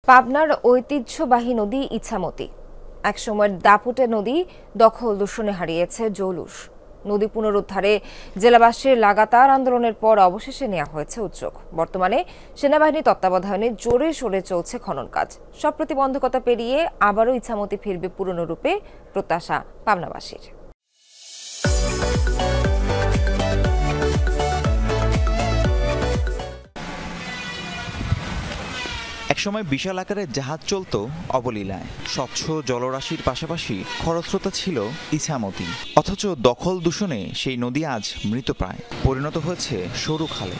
পাবনার ঐতিহ্যবাহী নদী ইছামতি একসময়ের দাপুটে নদী দখল দূষণে হারিয়েছে জৌলুস। নদী পুনরুদ্ধারে জেলাবাসীর লাগাতার আন্দোলনের পর অবশেষে নেওয়া হয়েছে উদ্যোগ। বর্তমানে সেনাবাহিনী তত্ত্বাবধানে জোরে সোরে চলছে খনন কাজ। সব প্রতিবন্ধকতা পেরিয়ে আবারও ইছামতি ফিরবে পুরনো রূপে, প্রত্যাশা পাবনাবাসীর। একসময় বিশাল আকারের জাহাজ চলত অবলীলায়। স্বচ্ছ জলরাশির পাশাপাশি খরস্রোতা ছিল ইছামতি। অথচ দখল দূষণে সেই নদী আজ মৃতপ্রায়, পরিণত হয়েছে সরু খালে।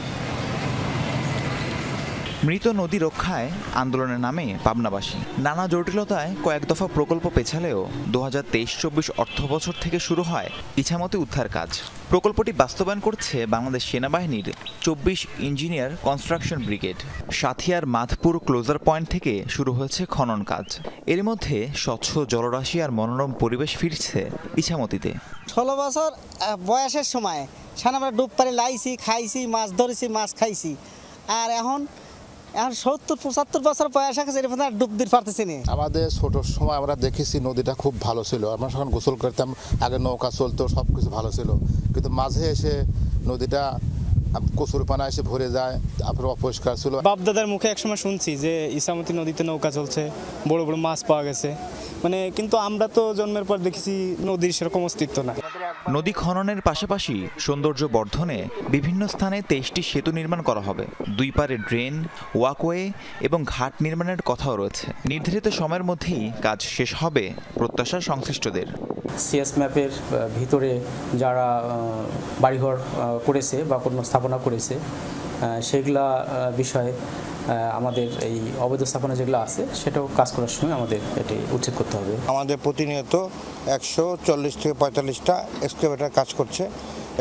মৃত নদী রক্ষায় আন্দোলনের নামে পাবনাবাসী নানা জটিলতায় কয়েক দফা প্রকল্প পেছালেও 2023-24 অর্থবছর থেকে শুরু হয় ইছামতি উদ্ধার কাজ। প্রকল্পটি বাস্তবায়ন করছে বাংলাদেশ সেনাবাহিনীর 24 ইঞ্জিনিয়ার কনস্ট্রাকশন ব্রিগেড। সাথিয়ার মাধপুর ক্লোজার পয়েন্ট থেকে শুরু হয়েছে খনন কাজ। এর মধ্যে স্বচ্ছ জলরাশি আর মনোরম পরিবেশ ফিরছে ইছামতিতে। 16 বছর বয়সের সময় আমরা ডুব পারে লাইছি, খাইছি, মাছ ধরেছি, মাছ খাইছি। আর এখন 70-75 বছর বয়স আছে, ডুব দিতে পারতেছি না। আমাদের ছোটোর সময় আমরা দেখেছি নদীটা খুব ভালো ছিল। আমরা যখন গোসল করতাম, আগে নৌকা চলতো, সব কিছু ভালো ছিল। কিন্তু মাঝে এসে নদীটা কচুরিপানা এসে ভরে যায়, তারপরে অপরিষ্কার ছিল। বাপদাদার মুখে একসময় শুনছি যে ইছামতি নদীতে নৌকা চলছে, বড় বড় মাছ পাওয়া গেছে, কিন্তু আমরা তো জন্মের পর দেখেছি নদীর সেরকম অস্তিত্ব না। নদী খননের পাশাপাশি সৌন্দর্য বর্ধনে বিভিন্ন স্থানে 23টি সেতু নির্মাণ করা হবে। দুই পারে ড্রেন, ওয়াকওয়ে এবং ঘাট নির্মাণের কথাও রয়েছে। নির্ধারিত সময়ের মধ্যেই কাজ শেষ হবে, প্রত্যাশা সংশ্লিষ্টদের। সিএস ম্যাপের ভিতরে যারা বাড়িঘর করেছে বা কোনো স্থাপনা করেছে, সেগুলা বিষয়ে আমাদের এই অবৈধ স্থাপনা যেগুলো আছে সেটাও কাজ করার সময় আমাদের এটি উচ্ছেদ করতে হবে। আমাদের প্রতিনিয়ত 140 থেকে 45টা এক্সকাভেটর কাজ করছে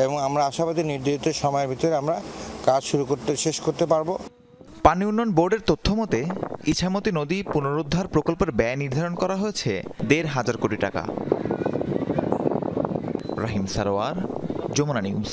এবং আমরা আশাবাদী নির্ধারিত সময়ের ভিতরে আমরা কাজ শেষ করতে পারবো। পানি উন্নয়ন বোর্ডের তথ্য মতে ইছামতি নদী পুনরুদ্ধার প্রকল্পের ব্যয় নির্ধারণ করা হয়েছে 1.5 কোটি টাকা। রাহিম সারোয়ার, যমুনা নিউজ।